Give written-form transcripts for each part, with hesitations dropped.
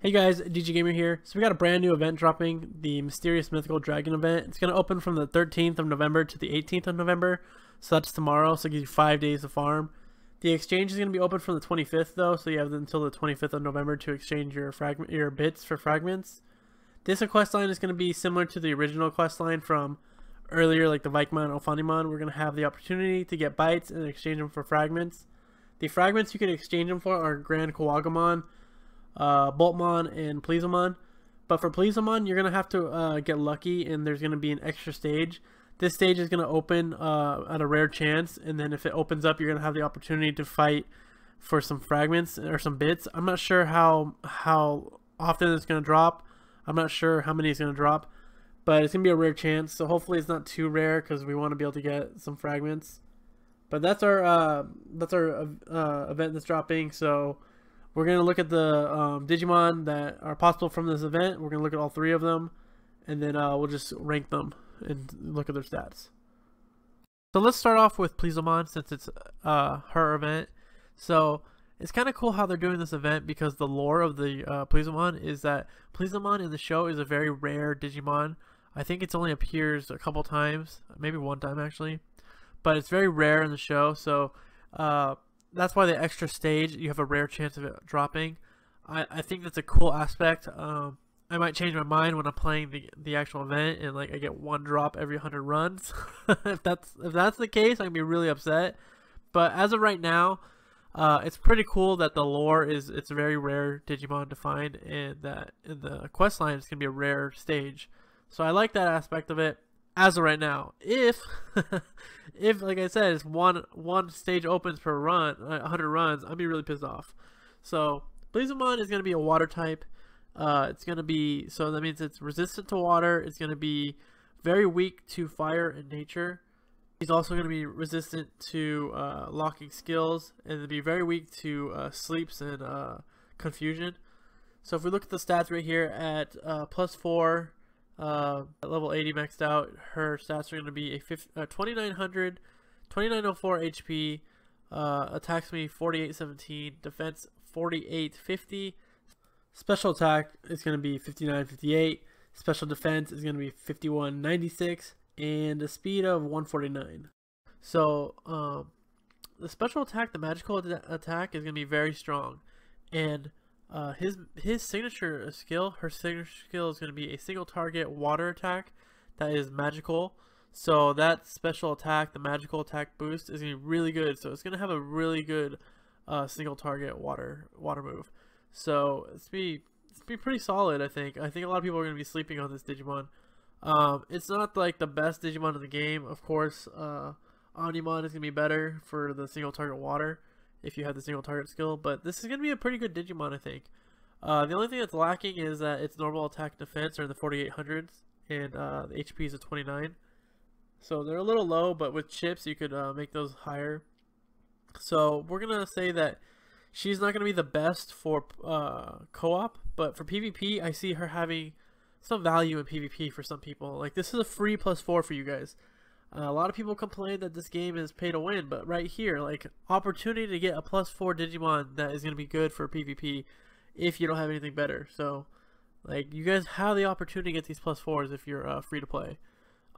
Hey guys, DJ Gamer here. So we got a brand new event dropping, the Mysterious Mythical Dragon event. It's going to open from the 13th of November to the 18th of November. So that's tomorrow, so it gives you 5 days to farm. The exchange is going to be open from the 25th though, so you have until the 25th of November to exchange your bits for fragments. This quest line is going to be similar to the original quest line from earlier, like the Vikemon or Funimon. We're going to have the opportunity to get bites and exchange them for fragments. The fragments you can exchange them for are Grand Kawagamon, Boltmon, and Pleasamon. But for Pleasamon, you're going to have to get lucky, and there's going to be an extra stage. This stage is going to open at a rare chance, and then if it opens up, you're going to have the opportunity to fight for some fragments or some bits. I'm not sure how often it's going to drop. I'm not sure how many it's going to drop, but it's going to be a rare chance, so hopefully it's not too rare because we want to be able to get some fragments. But that's our event that's dropping, so we're going to look at the Digimon that are possible from this event. We're going to look at all 3 of them, and then we'll just rank them and look at their stats. So let's start off with Pleasamon since it's her event. So it's kind of cool how they're doing this event because the lore of the Pleasamon is that Pleasamon in the show is a very rare Digimon. I think it's only appears a couple times, maybe one time actually, but it's very rare in the show. So that's why the extra stage, you have a rare chance of it dropping. I think that's a cool aspect. I might change my mind when I'm playing the actual event and like I get 1 drop every 100 runs. if that's the case, I'm gonna be really upset. But as of right now, it's pretty cool that the lore is it's a very rare Digimon to find, and that in the quest line it's gonna be a rare stage. So I like that aspect of it. As of right now, if like I said, it's one stage opens per run, 100 runs, I'd be really pissed off. So Pleasamon is gonna be a water type. It's gonna be, so that means it's resistant to water. It's gonna be very weak to fire and nature. He's also gonna be resistant to locking skills, and it'll be very weak to sleeps and confusion. So if we look at the stats right here at +4. At level 80 maxed out, her stats are going to be a 2900, 2904 HP, attack speed 4817, defense 4850, special attack is going to be 5958, special defense is going to be 5196, and a speed of 149. So the special attack, the magical attack, is going to be very strong, and his signature skill, her signature skill is going to be a single target water attack that is magical. So that special attack, the magical attack boost, is going to be really good. So it's going to have a really good single target water move. So it's be pretty solid. I think a lot of people are going to be sleeping on this Digimon. It's not like the best Digimon in the game, of course. Omnimon is going to be better for the single target water if you have the single target skill, but this is going to be a pretty good Digimon, I think. The only thing that's lacking is that its normal attack and defense are in the 4800s, and the HP is a 29. So they're a little low, but with chips you could make those higher. So we're going to say that she's not going to be the best for co-op, but for PvP I see her having some value in PvP for some people. Like, this is a free +4 for you guys. A lot of people complain that this game is pay to win, but right here, like, opportunity to get a +4 Digimon that is going to be good for PvP if you don't have anything better. So, like, you guys have the opportunity to get these +4s if you're free to play.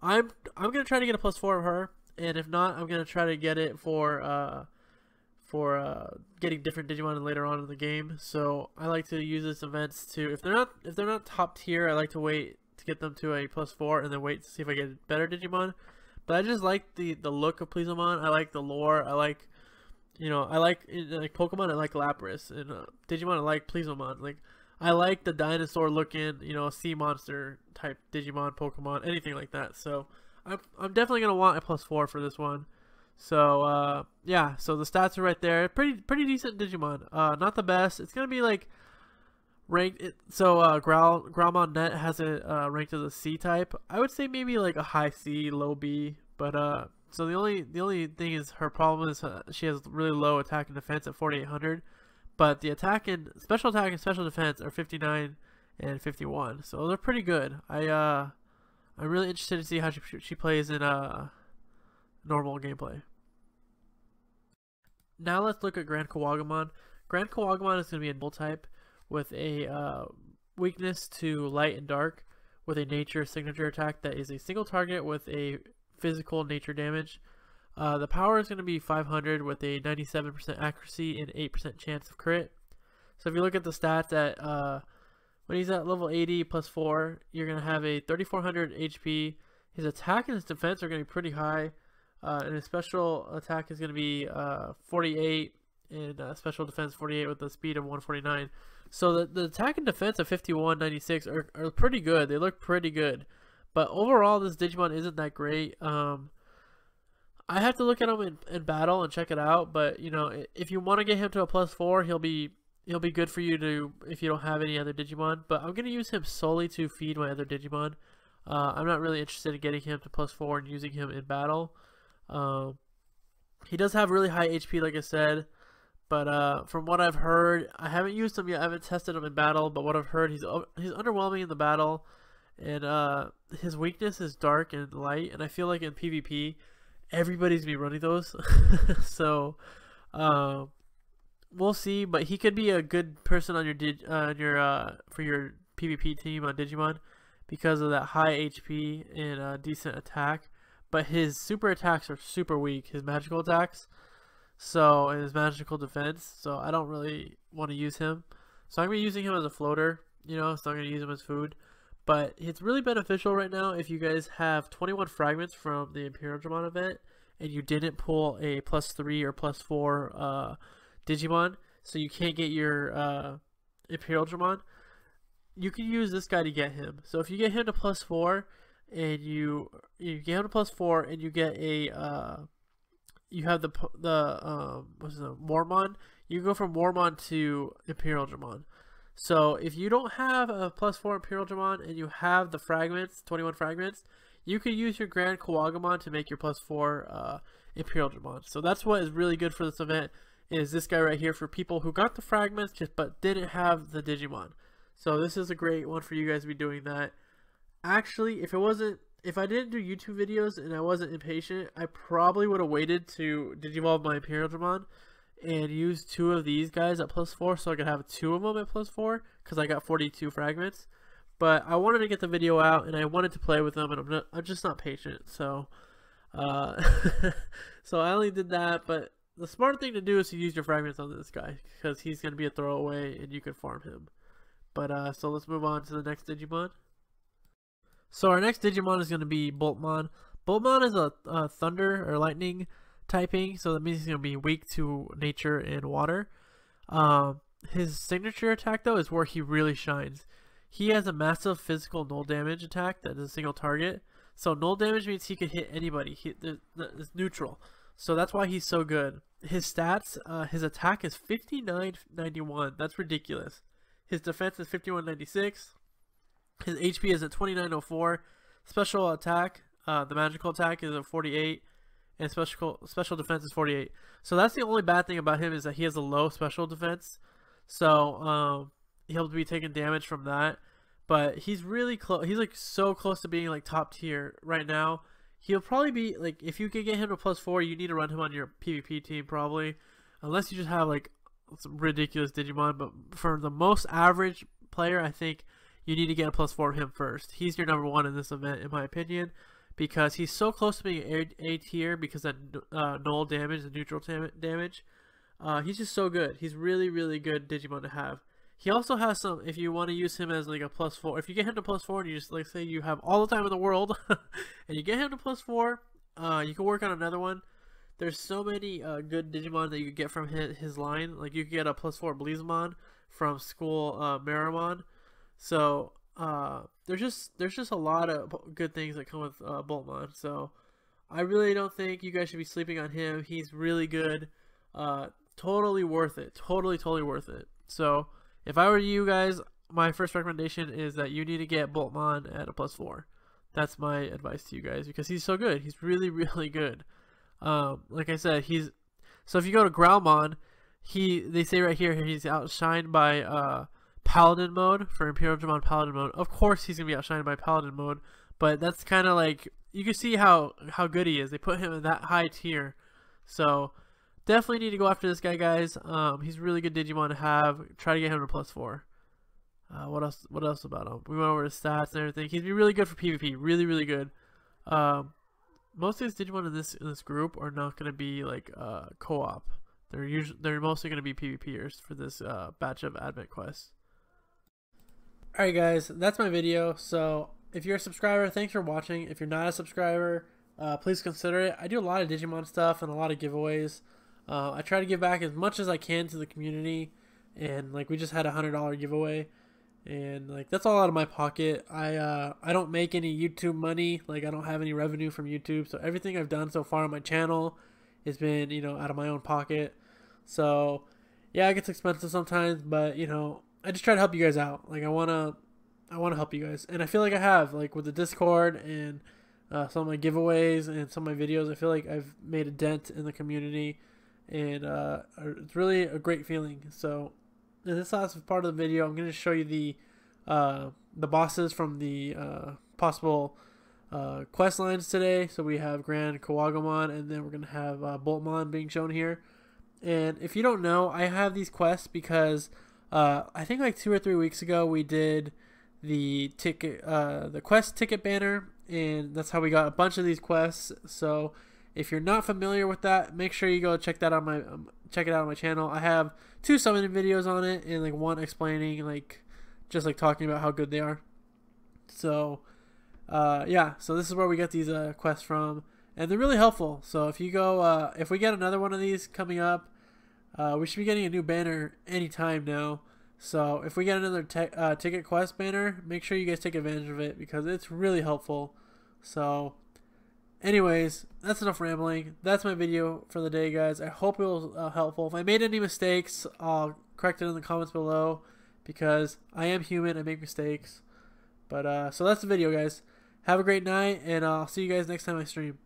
I'm going to try to get a +4 of her, and if not, I'm going to try to get it for getting different Digimon later on in the game. So I like to use this events to, if they're not top tier, I like to wait to get them to a +4 and then wait to see if I get better Digimon. But I just like the look of Pleasamon. I like the lore. I like, I like Pokemon. I like Lapras, and Digimon. I like Pleasamon. Like, I like the dinosaur looking, sea monster type Digimon, Pokemon, anything like that. So I'm definitely gonna want a +4 for this one. So yeah. So the stats are right there. Pretty decent Digimon. Not the best. It's gonna be like ranked. Growlmon Net has it ranked as a C type. I would say maybe like a high C, low B. But so the only thing is, her problem is she has really low attack and defense at 4800, but the attack and special defense are 59 and 51. So they're pretty good. I'm really interested to see how she plays in normal gameplay. Now let's look at Grand Kawagamon. Grand Kawagamon is going to be a null type, with a weakness to light and dark, with a nature signature attack that is a single target with a physical nature damage. The power is going to be 500 with a 97% accuracy and 8% chance of crit. So if you look at the stats at when he's at level 80 plus 4, you're going to have a 3400 HP. His attack and his defense are going to be pretty high, and his special attack is going to be 48, and special defense 48 with a speed of 149. So the attack and defense of 5196 are pretty good. They look pretty good. But overall, this Digimon isn't that great. I have to look at him in battle and check it out. But you know, if you want to get him to a +4, he'll be good for you to if you don't have any other Digimon. But I'm gonna use him solely to feed my other Digimon. I'm not really interested in getting him to +4 and using him in battle. He does have really high HP, like I said. But from what I've heard, I haven't used him yet. I haven't tested him in battle. But what I've heard, he's underwhelming in the battle, and his weakness is dark and light. And I feel like in PvP, everybody's be running those. So we'll see. But he could be a good person on your for your PvP team on Digimon because of that high HP and decent attack. But his super attacks are super weak. His magical attacks. So, and his magical defense, so I don't really want to use him. So I'm going to be using him as a floater, you know, so I'm going to use him as food. But it's really beneficial right now if you guys have 21 fragments from the Imperial Digimon event and you didn't pull a +3 or +4 Digimon, so you can't get your Imperial Digimon. You can use this guy to get him. So if you get him to +4 and you get him to +4 and you get a you have the what's the Mormon, you go from Mormon to Imperial Digimon. So if you don't have a +4 Imperial Digimon and you have the fragments, 21 fragments, you can use your Grand Kawagamon to make your +4 Imperial Digimon. So that's what is really good for this event, is this guy right here for people who got the fragments but didn't have the Digimon. So this is a great one for you guys to be doing that. Actually, if I didn't do YouTube videos and I wasn't impatient, I probably would have waited to Digivolve my Imperial Digimon and use 2 of these guys at +4 so I could have 2 of them at +4 because I got 42 fragments. But I wanted to get the video out and I wanted to play with them, and I'm just not patient. So, so I only did that. But the smart thing to do is to use your fragments on this guy because he's going to be a throwaway and you can farm him. But so let's move on to the next Digimon. So our next Digimon is going to be Boltmon. Boltmon is a thunder or lightning typing, so that means he's going to be weak to nature and water. His signature attack, though, is where he really shines. He has a massive physical null damage attack that is a single target. So null damage means he can hit anybody. It's neutral. So that's why he's so good. His stats, his attack is 5991. That's ridiculous. His defense is 5196. His HP is at 2904. Special attack, the magical attack is at 48, and special defense is 48. So that's the only bad thing about him, is that he has a low special defense. So he'll be taking damage from that. But he's really close. He's like so close to being like top tier right now. He'll probably be like, if you can get him to +4, you need to run him on your PvP team probably, unless you just have like some ridiculous Digimon. But for the most average player, I think you need to get a +4 him first. He's your #1 in this event, in my opinion, because he's so close to being A tier because of null damage and neutral damage. He's just so good. He's really, really good Digimon to have. He also has some, if you want to use him as like a +4, if you get him to +4 and you just, like, say you have all the time in the world and you get him to +4, you can work on another one. There's so many good Digimon that you could get from his line. Like, you could get a +4 Blizmon from School Marimon. So there's just a lot of good things that come with Boltmon. So I really don't think you guys should be sleeping on him. He's really good. Totally worth it. Totally worth it. So if I were you guys, my first recommendation is that you need to get Boltmon at a +4. That's my advice to you guys, because he's so good. He's really, really good. Like I said, so if you go to Growlmon, they say right here he's outshined by Paladin mode, for Imperial Digimon Paladin mode. Of course he's gonna be outshined by Paladin mode, but that's kind of like, you can see how good he is. They put him in that high tier. So definitely need to go after this guy, guys. He's a really good Digimon to have. Try to get him to +4. What else? What else about him? We went over his stats and everything. He'd be really good for PvP. Really, really good. Most of these Digimon in this group are not going to be like co-op. They're mostly going to be PvPers for this batch of Advent quests. Alright guys, that's my video. So if you're a subscriber, thanks for watching. If you're not a subscriber, please consider it. I do a lot of Digimon stuff and a lot of giveaways. I try to give back as much as I can to the community, and like we just had a $100 giveaway, and like that's all out of my pocket. I don't make any YouTube money. Like I don't have any revenue from YouTube, so everything I've done so far on my channel has been, you know, out of my own pocket. So yeah, it gets expensive sometimes, but you know, I just try to help you guys out. Like I wanna help you guys, and I feel like I have, like with the Discord and some of my giveaways and some of my videos. I feel like I've made a dent in the community, and it's really a great feeling. So in this last part of the video, I'm going to show you the bosses from the possible quest lines today. So we have Grand Kawagamon, and then we're going to have Boltmon being shown here. And if you don't know, I have these quests because I think like 2 or 3 weeks ago we did the quest ticket banner, and that's how we got a bunch of these quests. So if you're not familiar with that, make sure you go check that on my check it out on my channel. I have 2 summoning videos on it, and like 1 explaining, like just like talking about how good they are. So yeah, so this is where we get these quests from, and they're really helpful. So if you go if we get another one of these coming up, we should be getting a new banner anytime now. So if we get another ticket quest banner, make sure you guys take advantage of it because it's really helpful. So anyways, that's enough rambling. That's my video for the day, guys. I hope it was helpful. If I made any mistakes, I'll correct it in the comments below because I am human. I make mistakes. But so that's the video, guys. Have a great night, and I'll see you guys next time I stream.